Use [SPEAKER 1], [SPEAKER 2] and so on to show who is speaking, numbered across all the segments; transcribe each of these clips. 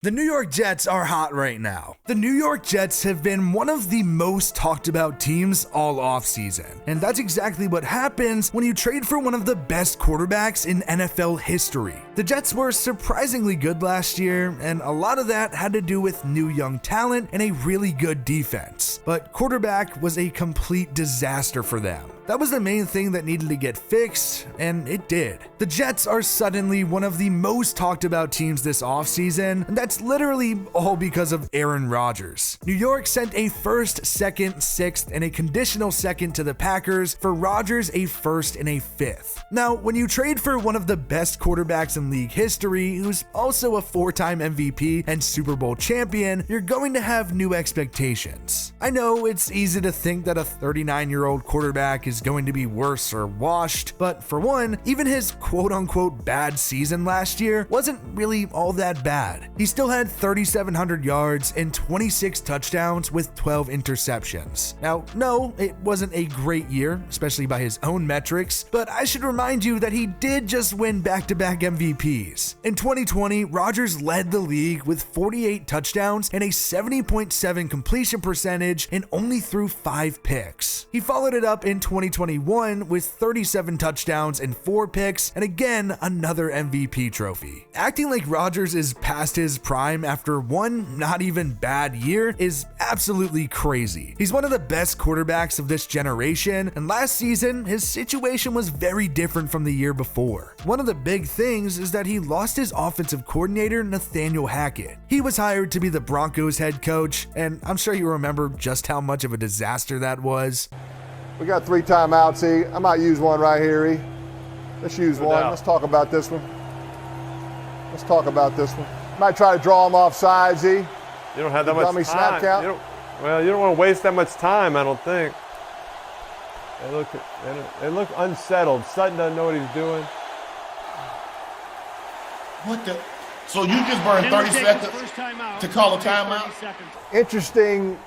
[SPEAKER 1] The New York Jets are hot right now. The New York Jets have been one of the most talked about teams all offseason. And that's exactly what happens when you trade for one of the best quarterbacks in NFL history. The Jets were surprisingly good last year, and a lot of that had to do with new young talent and a really good defense. But quarterback was a complete disaster for them. That was the main thing that needed to get fixed, and it did. The Jets are suddenly one of the most talked about teams this offseason, and that's literally all because of Aaron Rodgers. New York sent a first, second, sixth, and a conditional second to the Packers for Rodgers a first and a fifth. Now, when you trade for one of the best quarterbacks in league history, who's also a four-time MVP and Super Bowl champion, you're going to have new expectations. I know it's easy to think that a 39-year-old quarterback is going to be worse or washed, but for one, even his quote-unquote bad season last year wasn't really all that bad. He still had 3,700 yards and 26 touchdowns with 12 interceptions. Now, no, it wasn't a great year, especially by his own metrics, but I should remind you that he did just win back-to-back MVPs. In 2020, Rodgers led the league with 48 touchdowns and a 70.7 completion percentage and only threw 5 picks. He followed it up in 2021 with 37 touchdowns and 4 picks, and again, another MVP trophy. Acting like Rodgers is past his prime after one not even bad year is absolutely crazy. He's one of the best quarterbacks of this generation, and last season, his situation was very different from the year before. One of the big things is that he lost his offensive coordinator, Nathaniel Hackett. He was hired to be the Broncos head coach, and I'm sure you remember just how much of a disaster that was.
[SPEAKER 2] We got 3 timeouts, E. I might use one right here, E. Let's use one. Let's talk about this one. Might try to draw him off sides, E.
[SPEAKER 3] You don't have that much time.
[SPEAKER 2] Snap count.
[SPEAKER 3] You don't want to waste that much time, I don't think. They look unsettled. Sutton doesn't know what he's doing.
[SPEAKER 4] What the? So you just burned 30 seconds to call a timeout?
[SPEAKER 2] Interesting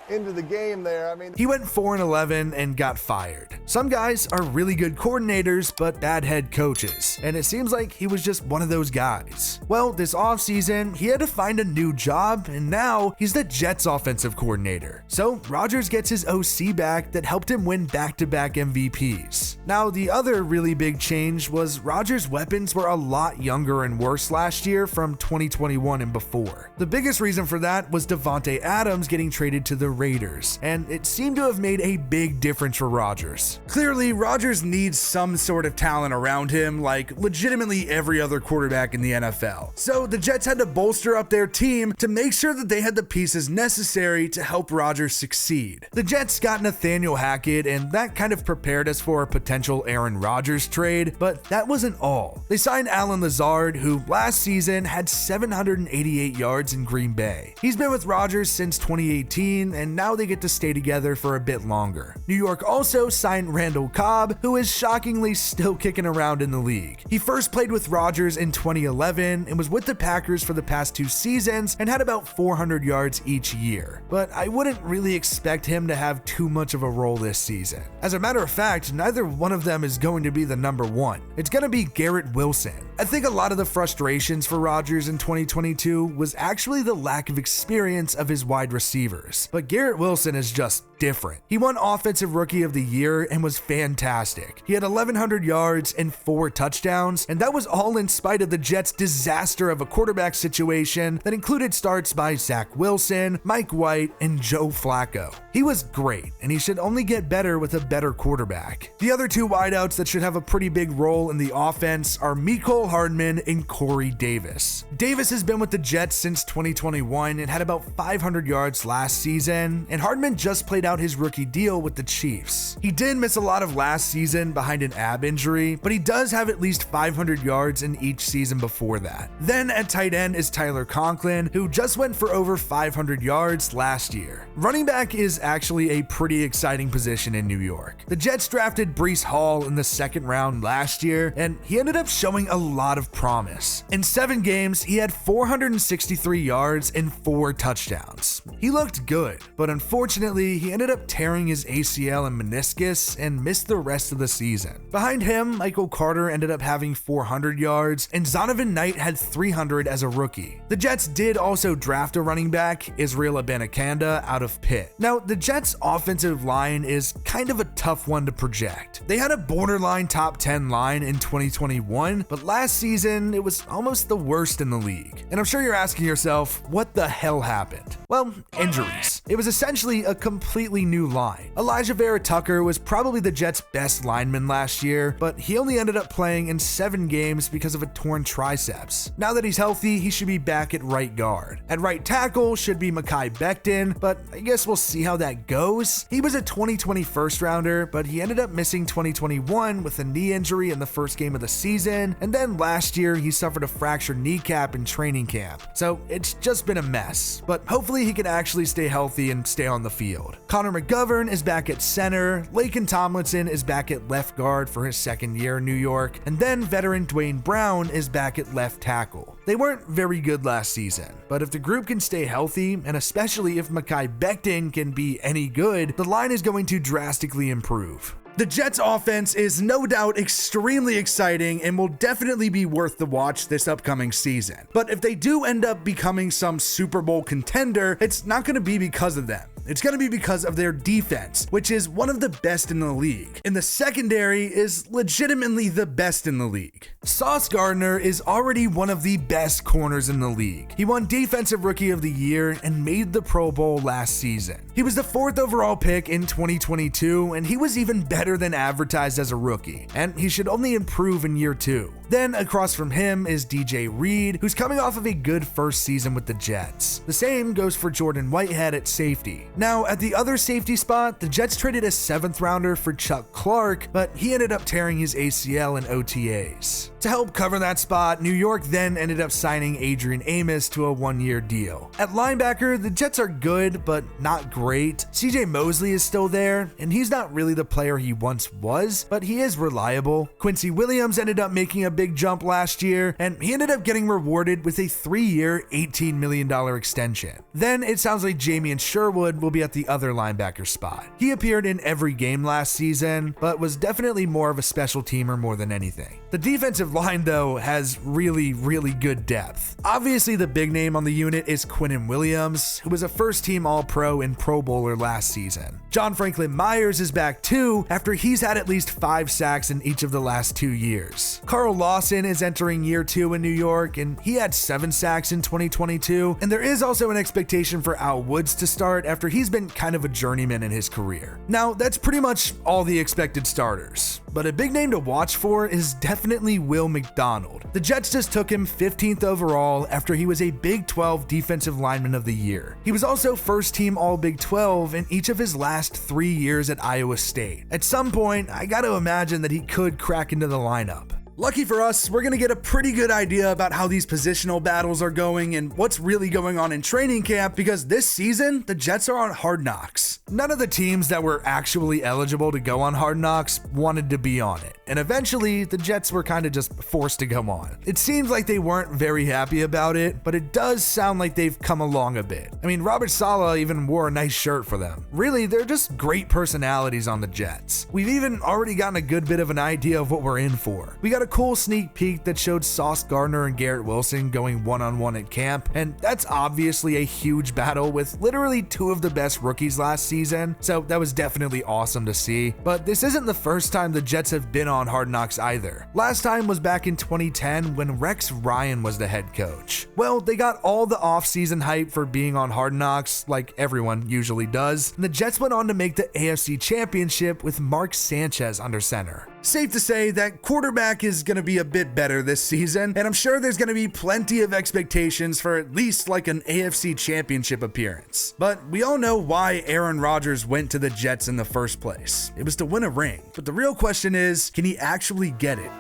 [SPEAKER 2] into the game there.
[SPEAKER 1] He went 4-11 and got fired. Some guys are really good coordinators, but bad head coaches, and it seems like he was just one of those guys. Well, this offseason, he had to find a new job, and now he's the Jets offensive coordinator. So Rodgers gets his OC back that helped him win back-to-back MVPs. Now, the other really big change was Rodgers' weapons were a lot younger and worse last year from 2021 and before. The biggest reason for that was Davante Adams getting traded to the Raiders, and it seemed to have made a big difference for Rodgers. Clearly, Rodgers needs some sort of talent around him, like legitimately every other quarterback in the NFL. So the Jets had to bolster up their team to make sure that they had the pieces necessary to help Rodgers succeed. The Jets got Nathaniel Hackett, and that kind of prepared us for a potential Aaron Rodgers trade, but that wasn't all. They signed Allen Lazard, who last season had 788 yards in Green Bay. He's been with Rodgers since 2018, and now they get to stay together for a bit longer. New York also signed Randall Cobb, who is shockingly still kicking around in the league. He first played with Rodgers in 2011 and was with the Packers for the past 2 seasons and had about 400 yards each year. But I wouldn't really expect him to have too much of a role this season. As a matter of fact, neither one of them is going to be the number one. It's going to be Garrett Wilson. I think a lot of the frustrations for Rodgers in 2022 was actually the lack of experience of his wide receivers. But Garrett Wilson is just different. He won Offensive Rookie of the Year and was fantastic. He had 1,100 yards and 4 touchdowns, and that was all in spite of the Jets' disaster of a quarterback situation that included starts by Zach Wilson, Mike White, and Joe Flacco. He was great, and he should only get better with a better quarterback. The other 2 wideouts that should have a pretty big role in the offense are Mecole Hardman and Corey Davis. Davis has been with the Jets since 2021 and had about 500 yards last season, and Hardman just played out his rookie deal with the Chiefs. He did miss a lot of last season behind an ab injury, but he does have at least 500 yards in each season before that. Then at tight end is Tyler Conklin, who just went for over 500 yards last year. Running back is actually a pretty exciting position in New York. The Jets drafted Breece Hall in the 2nd round last year, and he ended up showing a lot of promise. In 7 games, he had 463 yards and 4 touchdowns. He looked good, but unfortunately, he ended ended up tearing his ACL and meniscus and missed the rest of the season. Behind him, Michael Carter ended up having 400 yards, and Zonovan Knight had 300 as a rookie. The Jets did also draft a running back, Israel Abanikanda, out of Pitt. Now, the Jets' offensive line is kind of a tough one to project. They had a borderline top 10 line in 2021, but last season, it was almost the worst in the league. And I'm sure you're asking yourself, what the hell happened? Well, injuries. It was essentially a completely new line. Elijah Vera Tucker was probably the Jets' best lineman last year, but he only ended up playing in 7 games because of a torn triceps. Now that he's healthy, he should be back at right guard. At right tackle should be Mekhi Becton, but I guess we'll see how that goes. He was a 2020 first rounder, but he ended up missing 2021 with a knee injury in the first game of the season, and then last year he suffered a fractured kneecap in training camp. So it's just been a mess, but hopefully he can actually stay healthy and stay on the field. Connor McGovern is back at center, Laken Tomlinson is back at left guard for his second year in New York, and then veteran Dwayne Brown is back at left tackle. They weren't very good last season, but if the group can stay healthy, and especially if Mekhi Becton can be any good, the line is going to drastically improve. The Jets offense is no doubt extremely exciting and will definitely be worth the watch this upcoming season. But if they do end up becoming some Super Bowl contender, it's not going to be because of them. It's going to be because of their defense, which is one of the best in the league. And the secondary is legitimately the best in the league. Sauce Gardner is already one of the best corners in the league. He won Defensive Rookie of the Year and made the Pro Bowl last season. He was the 4th overall pick in 2022, and he was even better than advertised as a rookie, and he should only improve in year 2. Then across from him is DJ Reed, who's coming off of a good first season with the Jets. The same goes for Jordan Whitehead at safety. Now, at the other safety spot, the Jets traded a 7th rounder for Chuck Clark, but he ended up tearing his ACL in OTAs. To help cover that spot, New York then ended up signing Adrian Amos to a 1-year deal. At linebacker, the Jets are good, but not great. CJ Mosley is still there, and he's not really the player he once was, but he is reliable. Quincy Williams ended up making a big jump last year, and he ended up getting rewarded with a 3-year, $18 million extension. Then it sounds like Jamian Sherwood will be at the other linebacker spot. He appeared in every game last season, but was definitely more of a special teamer more than anything. The defensive line, though, has really good depth. Obviously, the big name on the unit is Quinnen Williams, who was a first-team All-Pro and Pro Bowler last season. John Franklin Myers is back too, after he's had at least 5 sacks in each of the last 2 years. Carl Lawson is entering year 2 in New York, and he had 7 sacks in 2022, and there is also an expectation for Al Woods to start after he's been kind of a journeyman in his career. Now, that's pretty much all the expected starters, but a big name to watch for is definitely Will McDonald. The Jets just took him 15th overall after he was a Big 12 Defensive Lineman of the Year. He was also first-team All-Big 12 in each of his last 3 years at Iowa State. At some point, I gotta imagine that he could crack into the lineup. Lucky for us, we're going to get a pretty good idea about how these positional battles are going and what's really going on in training camp, because this season, the Jets are on Hard Knocks. None of the teams that were actually eligible to go on Hard Knocks wanted to be on it, and eventually, the Jets were kind of just forced to come on. It seems like they weren't very happy about it, but it does sound like they've come along a bit. I mean, Robert Saleh even wore a nice shirt for them. Really, they're just great personalities on the Jets. We've even already gotten a good bit of an idea of what we're in for. We got a cool sneak peek that showed Sauce Gardner and Garrett Wilson going one-on-one at camp, and that's obviously a huge battle with literally 2 of the best rookies last season, so that was definitely awesome to see. But this isn't the first time the Jets have been on Hard Knocks either. Last time was back in 2010 when Rex Ryan was the head coach. Well, they got all the offseason hype for being on Hard Knocks, like everyone usually does, and the Jets went on to make the AFC Championship with Mark Sanchez under center. Safe to say that quarterback is going to be a bit better this season, and I'm sure there's going to be plenty of expectations for at least like an AFC Championship appearance. But we all know why Aaron Rodgers went to the Jets in the first place. It was to win a ring. But the real question is, can he actually get it?